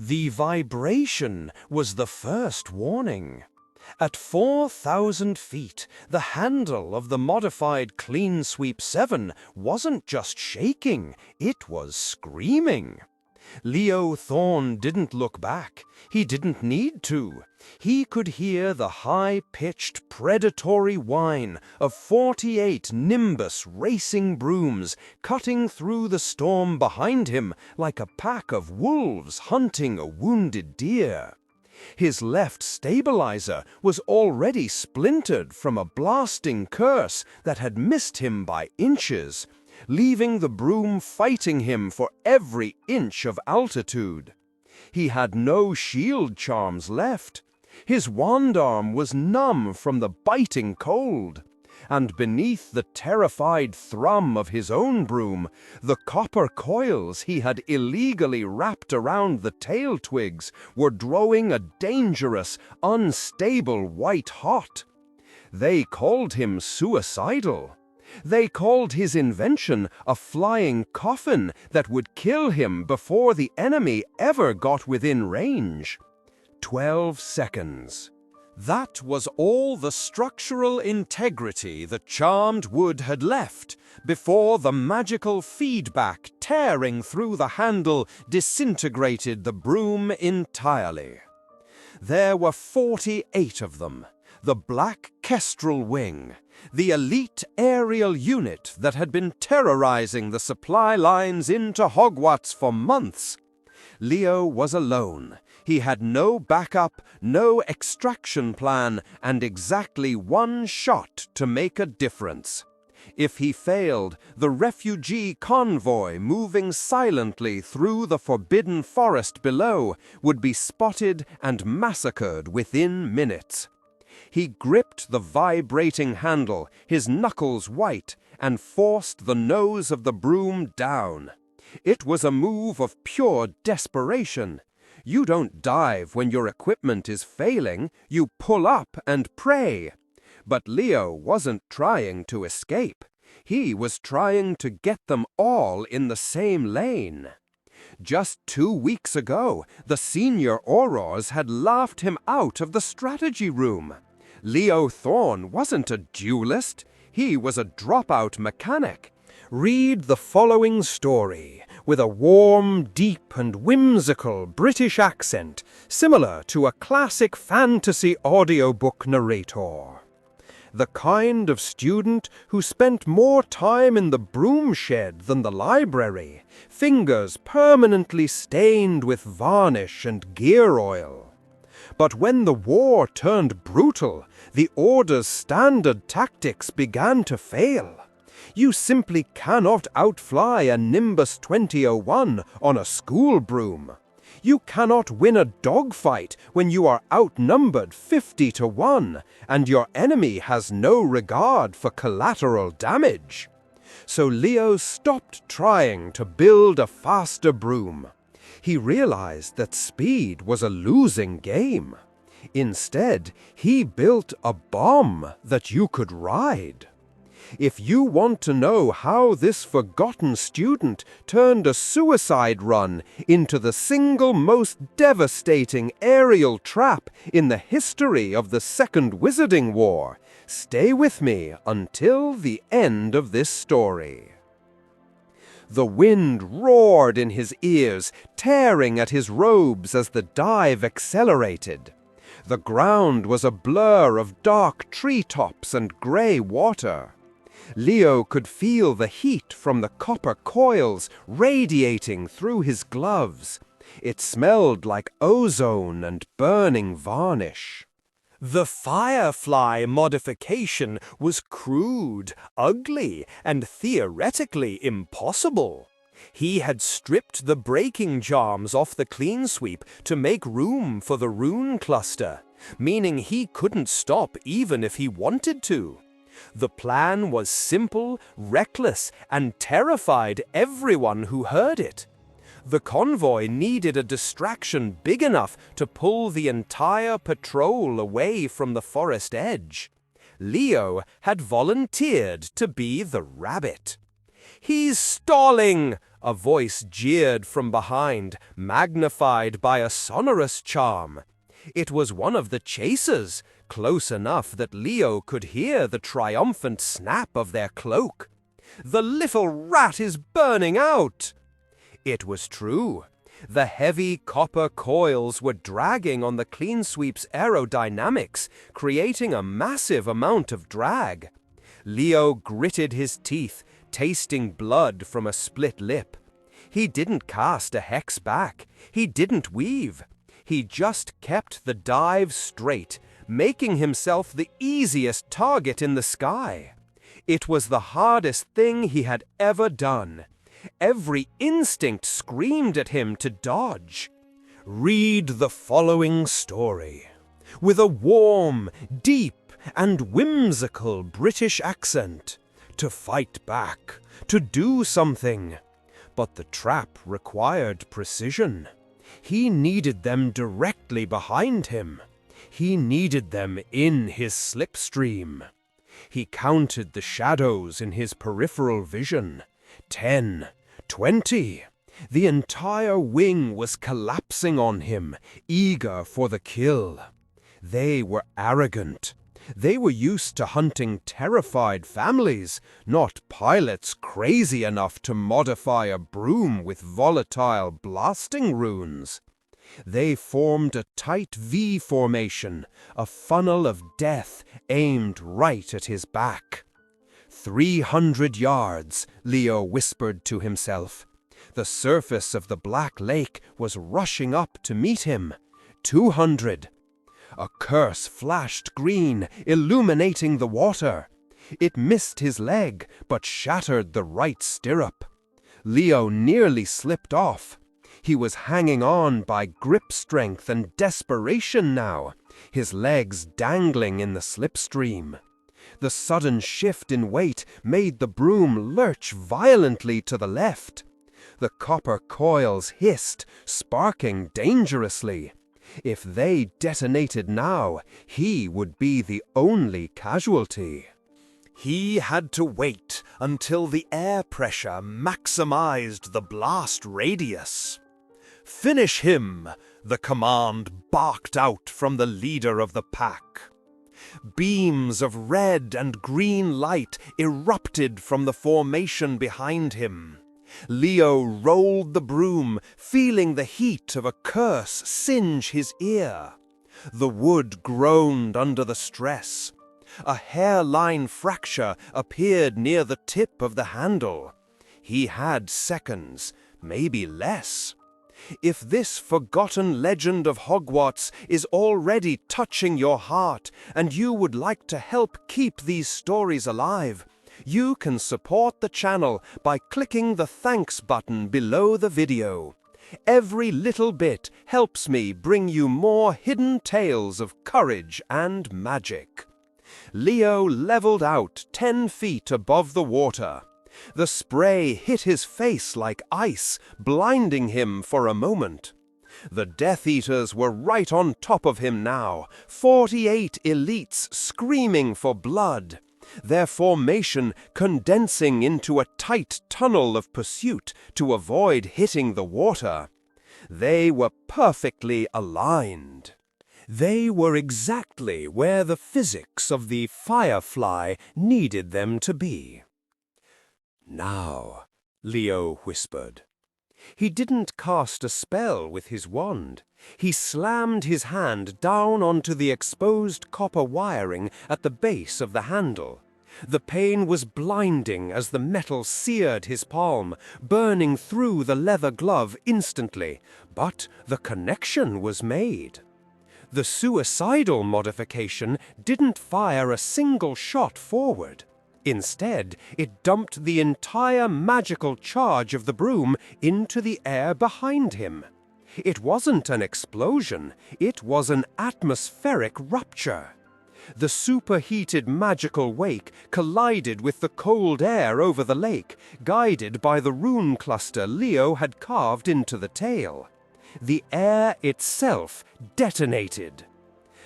The vibration was the first warning. At 4,000 feet, the handle of the modified Clean Sweep 7 wasn't just shaking, it was screaming. Leo Thorne didn't look back. He didn't need to. He could hear the high-pitched, predatory whine of 48 Nimbus racing brooms cutting through the storm behind him like a pack of wolves hunting a wounded deer. His left stabilizer was already splintered from a blasting curse that had missed him by inches, leaving the broom fighting him for every inch of altitude. He had no shield charms left. His wand arm was numb from the biting cold, and beneath the terrified thrum of his own broom, the copper coils he had illegally wrapped around the tail twigs were drawing a dangerous, unstable white hot. They called him Suicidal. They called his invention a flying coffin that would kill him before the enemy ever got within range. 12 seconds. That was all the structural integrity the charmed wood had left before the magical feedback tearing through the handle disintegrated the broom entirely. There were 48 of them. The Black Kestrel Wing, the elite aerial unit that had been terrorizing the supply lines into Hogwarts for months. Leo was alone. He had no backup, no extraction plan, and exactly one shot to make a difference. If he failed, the refugee convoy moving silently through the forbidden forest below would be spotted and massacred within minutes. He gripped the vibrating handle, his knuckles white, and forced the nose of the broom down. It was a move of pure desperation. You don't dive when your equipment is failing, you pull up and pray. But Leo wasn't trying to escape. He was trying to get them all in the same lane. Just 2 weeks ago, the senior Aurors had laughed him out of the strategy room. Leo Thorne wasn't a duelist, he was a dropout mechanic. Read the following story with a warm, deep and whimsical British accent, similar to a classic fantasy audiobook narrator. The kind of student who spent more time in the broom shed than the library, fingers permanently stained with varnish and gear oil. But when the war turned brutal, the Order's standard tactics began to fail. You simply cannot outfly a Nimbus 2001 on a school broom. You cannot win a dogfight when you are outnumbered 50 to 1, and your enemy has no regard for collateral damage. So Leo stopped trying to build a faster broom. He realized that speed was a losing game. Instead, he built a bomb that you could ride. If you want to know how this forgotten student turned a suicide run into the single most devastating aerial trap in the history of the Second Wizarding War, stay with me until the end of this story. The wind roared in his ears, tearing at his robes as the dive accelerated. The ground was a blur of dark treetops and gray water. Leo could feel the heat from the copper coils radiating through his gloves. It smelled like ozone and burning varnish. The Firefly modification was crude, ugly, and theoretically impossible. He had stripped the braking charms off the Clean Sweep to make room for the rune cluster, meaning he couldn't stop even if he wanted to. The plan was simple, reckless, and terrified everyone who heard it. The convoy needed a distraction big enough to pull the entire patrol away from the forest edge. Leo had volunteered to be the rabbit. "He's stalling!" A voice jeered from behind, magnified by a sonorous charm. It was one of the chasers, close enough that Leo could hear the triumphant snap of their cloak. "The little rat is burning out!" It was true. The heavy copper coils were dragging on the clean sweep's aerodynamics, creating a massive amount of drag. Leo gritted his teeth, tasting blood from a split lip. He didn't cast a hex back. He didn't weave. He just kept the dive straight, making himself the easiest target in the sky. It was the hardest thing he had ever done. Every instinct screamed at him to dodge. Read the following story. With a warm, deep, and whimsical British accent. To fight back, to do something. But the trap required precision. He needed them directly behind him. He needed them in his slipstream. He counted the shadows in his peripheral vision. 10, 20. The entire wing was collapsing on him, eager for the kill. They were arrogant. They were used to hunting terrified families, not pilots crazy enough to modify a broom with volatile blasting runes. They formed a tight V formation, a funnel of death aimed right at his back. 300 yards, Leo whispered to himself. The surface of the black lake was rushing up to meet him. 200. A curse flashed green, illuminating the water. It missed his leg, but shattered the right stirrup. Leo nearly slipped off. He was hanging on by grip strength and desperation now, his legs dangling in the slipstream. The sudden shift in weight made the broom lurch violently to the left. The copper coils hissed, sparking dangerously. If they detonated now, he would be the only casualty. He had to wait until the air pressure maximized the blast radius. "Finish him!" the command barked out from the leader of the pack. Beams of red and green light erupted from the formation behind him. Leo rolled the broom, feeling the heat of a curse singe his ear. The wood groaned under the stress. A hairline fracture appeared near the tip of the handle. He had seconds, maybe less. If this forgotten legend of Hogwarts is already touching your heart and you would like to help keep these stories alive, you can support the channel by clicking the thanks button below the video. Every little bit helps me bring you more hidden tales of courage and magic. Leo leveled out 10 feet above the water. The spray hit his face like ice, blinding him for a moment. The Death Eaters were right on top of him now, 48 elites screaming for blood. Their formation condensing into a tight tunnel of pursuit to avoid hitting the water. They were perfectly aligned. They were exactly where the physics of the Firefly needed them to be. "Now," Leo whispered. He didn't cast a spell with his wand. He slammed his hand down onto the exposed copper wiring at the base of the handle. The pain was blinding as the metal seared his palm, burning through the leather glove instantly, but the connection was made. The Suicidal modification didn't fire a single shot forward. Instead, it dumped the entire magical charge of the broom into the air behind him. It wasn't an explosion, it was an atmospheric rupture. The superheated magical wake collided with the cold air over the lake, guided by the rune cluster Leo had carved into the tail. The air itself detonated.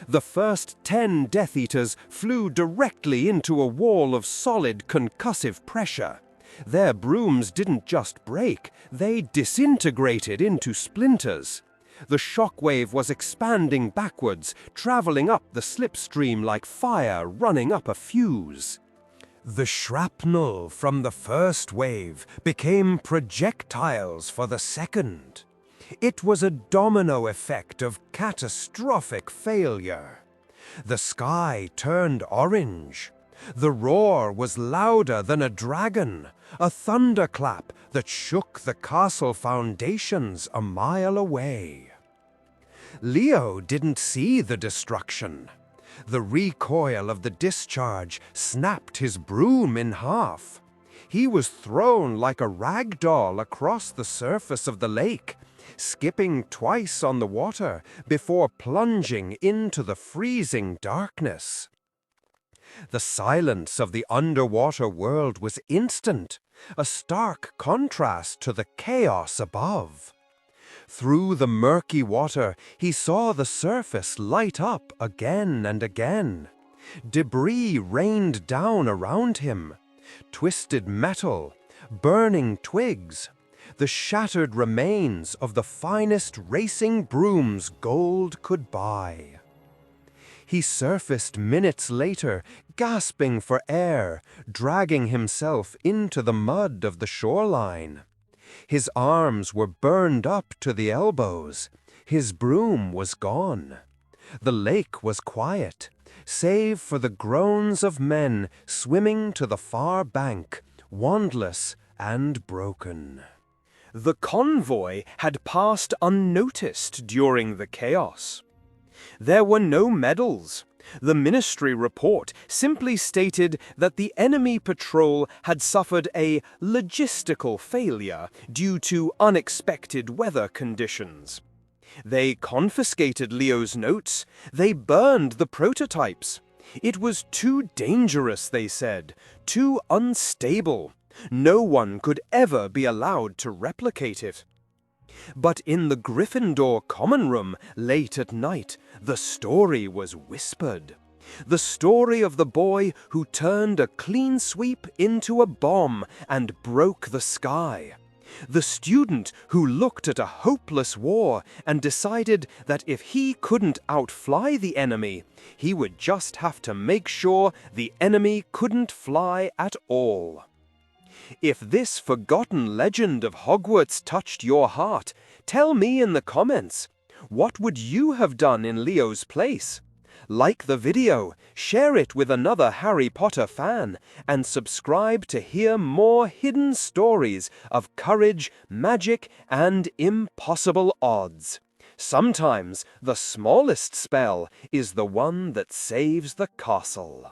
The first 10 Death Eaters flew directly into a wall of solid concussive pressure. Their brooms didn't just break, they disintegrated into splinters. The shockwave was expanding backwards, traveling up the slipstream like fire running up a fuse. The shrapnel from the first wave became projectiles for the second. It was a domino effect of catastrophic failure. The sky turned orange. The roar was louder than a dragon, a thunderclap that shook the castle foundations a mile away. Leo didn't see the destruction. The recoil of the discharge snapped his broom in half. He was thrown like a rag doll across the surface of the lake, skipping twice on the water before plunging into the freezing darkness. The silence of the underwater world was instant, a stark contrast to the chaos above. Through the murky water, he saw the surface light up again and again. Debris rained down around him. Twisted metal, burning twigs, the shattered remains of the finest racing brooms gold could buy. He surfaced minutes later, gasping for air, dragging himself into the mud of the shoreline. His arms were burned up to the elbows. His broom was gone. The lake was quiet, save for the groans of men swimming to the far bank, wandless and broken. The convoy had passed unnoticed during the chaos. There were no medals. The ministry report simply stated that the enemy patrol had suffered a logistical failure due to unexpected weather conditions. They confiscated Leo's notes. They burned the prototypes. It was too dangerous, they said, too unstable. No one could ever be allowed to replicate it. But in the Gryffindor common room, late at night, the story was whispered. The story of the boy who turned a clean sweep into a bomb and broke the sky. The student who looked at a hopeless war and decided that if he couldn't outfly the enemy, he would just have to make sure the enemy couldn't fly at all. If this forgotten legend of Hogwarts touched your heart, tell me in the comments. What would you have done in Leo's place? Like the video, share it with another Harry Potter fan, and subscribe to hear more hidden stories of courage, magic, and impossible odds. Sometimes the smallest spell is the one that saves the castle.